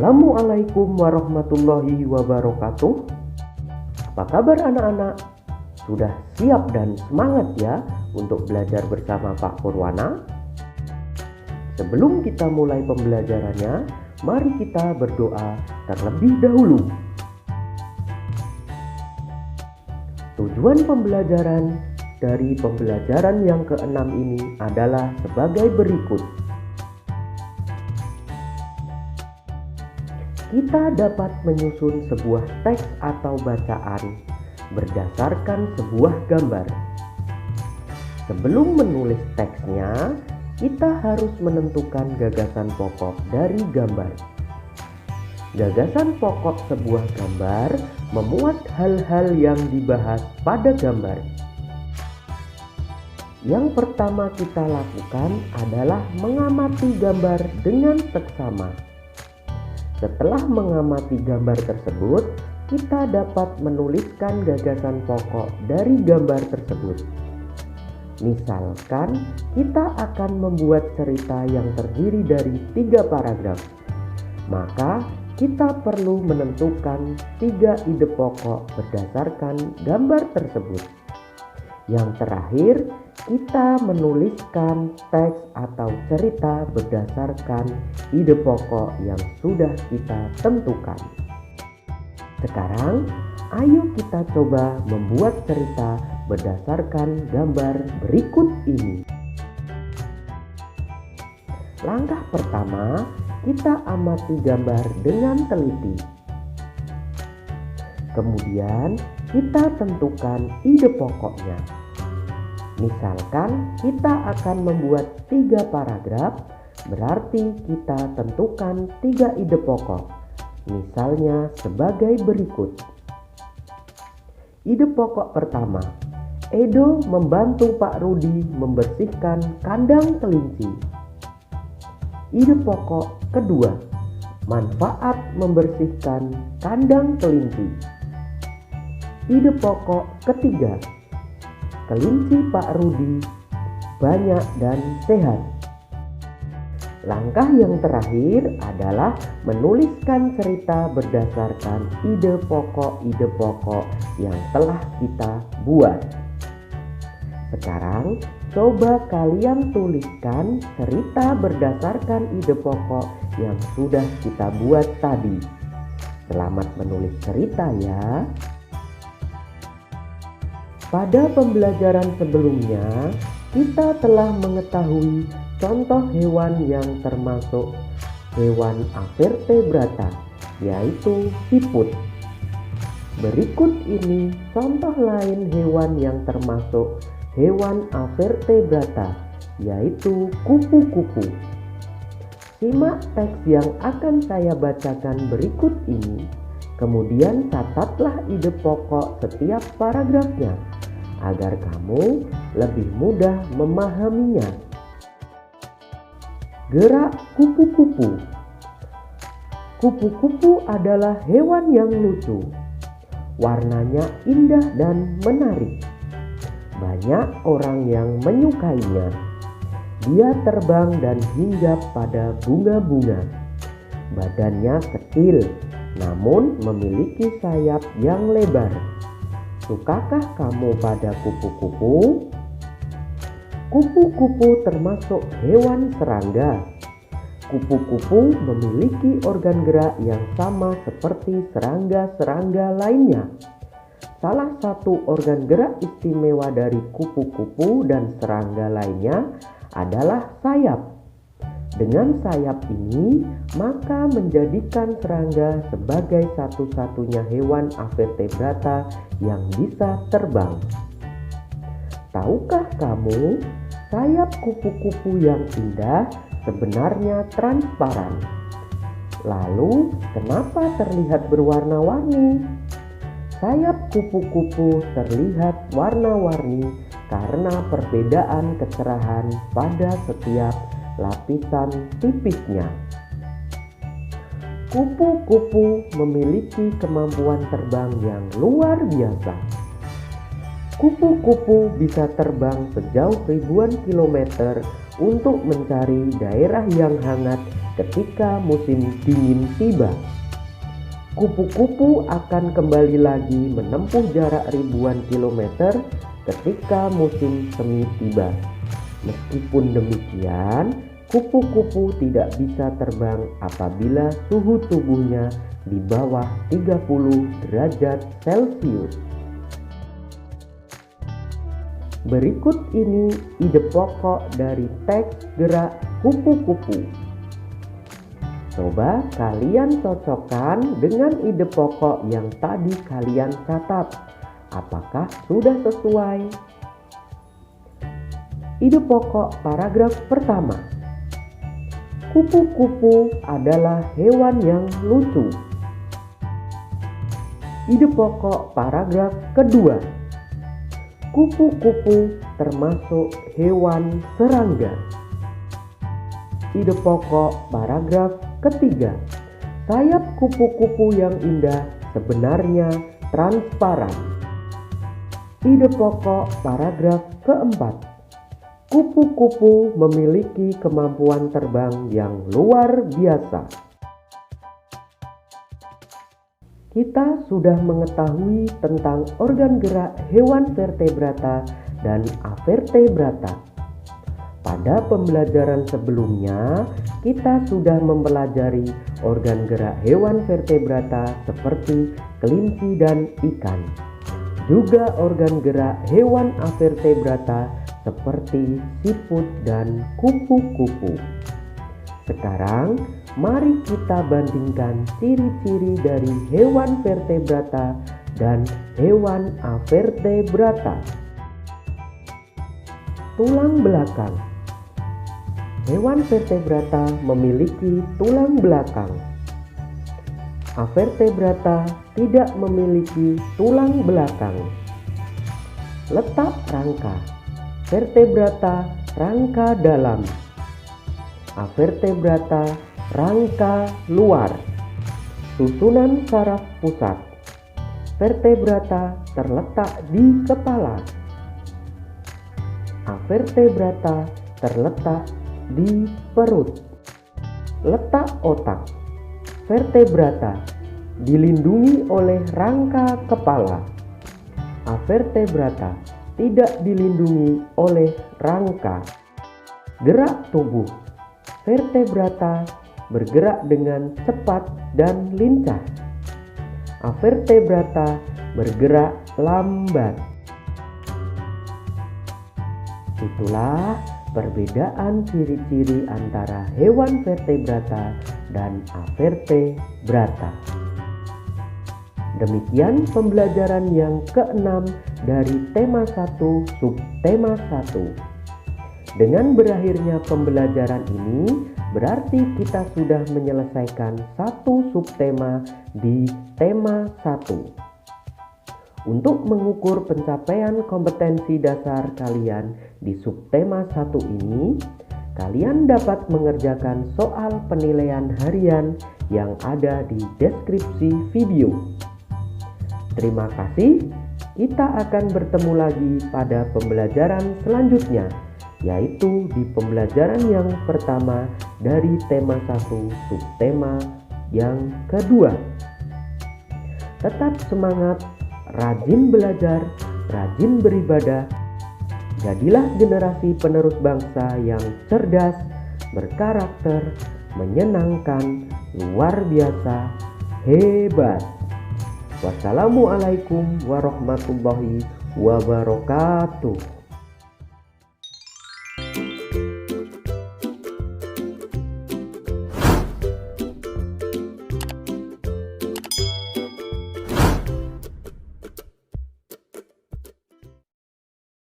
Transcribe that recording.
Assalamualaikum warahmatullahi wabarakatuh. Apa kabar anak-anak? Sudah siap dan semangat ya untuk belajar bersama Pak Purwana? Sebelum kita mulai pembelajarannya, mari kita berdoa terlebih dahulu. Tujuan pembelajaran dari pembelajaran yang ke-6 ini adalah sebagai berikut. Kita dapat menyusun sebuah teks atau bacaan berdasarkan sebuah gambar. Sebelum menulis teksnya, kita harus menentukan gagasan pokok dari gambar. Gagasan pokok sebuah gambar memuat hal-hal yang dibahas pada gambar. Yang pertama kita lakukan adalah mengamati gambar dengan seksama. Setelah mengamati gambar tersebut, kita dapat menuliskan gagasan pokok dari gambar tersebut. Misalkan, kita akan membuat cerita yang terdiri dari 3 paragraf. Maka, kita perlu menentukan 3 ide pokok berdasarkan gambar tersebut. Yang terakhir, kita menuliskan teks atau cerita berdasarkan ide pokok yang sudah kita tentukan. Sekarang, ayo kita coba membuat cerita berdasarkan gambar berikut ini. Langkah pertama, kita amati gambar dengan teliti. Kemudian, kita tentukan ide pokoknya. Misalkan kita akan membuat 3 paragraf, berarti kita tentukan 3 ide pokok. Misalnya sebagai berikut. Ide pokok pertama, Edo membantu Pak Rudi membersihkan kandang kelinci. Ide pokok kedua, manfaat membersihkan kandang kelinci. Ide pokok ketiga, kelinci Pak Rudi banyak dan sehat. Langkah yang terakhir adalah menuliskan cerita berdasarkan ide pokok yang telah kita buat. Sekarang, coba kalian tuliskan cerita berdasarkan ide pokok yang sudah kita buat tadi. Selamat menulis cerita ya. Pada pembelajaran sebelumnya, kita telah mengetahui contoh hewan yang termasuk hewan avertebrata, yaitu siput. Berikut ini contoh lain hewan yang termasuk hewan avertebrata, yaitu kupu-kupu. Simak teks yang akan saya bacakan berikut ini, kemudian catatlah ide pokok setiap paragrafnya, agar kamu lebih mudah memahaminya. Gerak kupu-kupu. Kupu-kupu adalah hewan yang lucu. Warnanya indah dan menarik. Banyak orang yang menyukainya. Dia terbang dan hinggap pada bunga-bunga. Badannya kecil, namun memiliki sayap yang lebar. Sukakah kamu pada kupu-kupu? Kupu-kupu termasuk hewan serangga. Kupu-kupu memiliki organ gerak yang sama seperti serangga-serangga lainnya. Salah satu organ gerak istimewa dari kupu-kupu dan serangga lainnya adalah sayap. Dengan sayap ini, maka menjadikan serangga sebagai satu-satunya hewan avertebrata yang bisa terbang. Tahukah kamu, sayap kupu-kupu yang indah sebenarnya transparan? Lalu, kenapa terlihat berwarna-warni? Sayap kupu-kupu terlihat warna-warni karena perbedaan kecerahan pada setiap lapisan tipisnya. Kupu-kupu memiliki kemampuan terbang yang luar biasa. Kupu-kupu bisa terbang sejauh ribuan kilometer untuk mencari daerah yang hangat ketika musim dingin tiba. Kupu-kupu akan kembali lagi menempuh jarak ribuan kilometer ketika musim semi tiba. Meskipun demikian, kupu-kupu tidak bisa terbang apabila suhu tubuhnya di bawah 30 derajat Celcius. Berikut ini ide pokok dari teks gerak kupu-kupu. Coba kalian cocokkan dengan ide pokok yang tadi kalian catat. Apakah sudah sesuai? Ide pokok paragraf pertama. Kupu-kupu adalah hewan yang lucu. Ide pokok paragraf kedua. Kupu-kupu termasuk hewan serangga. Ide pokok paragraf ketiga. Sayap kupu-kupu yang indah sebenarnya transparan. Ide pokok paragraf keempat. Kupu-kupu memiliki kemampuan terbang yang luar biasa. Kita sudah mengetahui tentang organ gerak hewan vertebrata dan avertebrata. Pada pembelajaran sebelumnya, kita sudah mempelajari organ gerak hewan vertebrata seperti kelinci dan ikan. Juga organ gerak hewan avertebrata seperti siput dan kupu-kupu. Sekarang, mari kita bandingkan ciri-ciri dari hewan vertebrata dan hewan avertebrata. Tulang belakang. Hewan vertebrata memiliki tulang belakang. Avertebrata tidak memiliki tulang belakang. Letak rangka. Vertebrata rangka dalam. Avertebrata rangka luar. Susunan saraf pusat. Vertebrata terletak di kepala. Avertebrata terletak di perut. Letak otak. Vertebrata dilindungi oleh rangka kepala. Avertebrata tidak dilindungi oleh rangka. Gerak tubuh. Vertebrata bergerak dengan cepat dan lincah. Avertebrata bergerak lambat. Itulah perbedaan ciri-ciri antara hewan vertebrata dan avertebrata. Demikian pembelajaran yang keenam dari tema 1 subtema 1. Dengan berakhirnya pembelajaran ini, berarti kita sudah menyelesaikan satu subtema di tema 1. Untuk mengukur pencapaian kompetensi dasar kalian di subtema 1 ini, kalian dapat mengerjakan soal penilaian harian yang ada di deskripsi video. Terima kasih, kita akan bertemu lagi pada pembelajaran selanjutnya, yaitu di pembelajaran yang pertama dari tema 1 subtema yang kedua. Tetap semangat, rajin belajar, rajin beribadah. Jadilah generasi penerus bangsa yang cerdas, berkarakter, menyenangkan, luar biasa, hebat. Wassalamualaikum warahmatullahi wabarakatuh.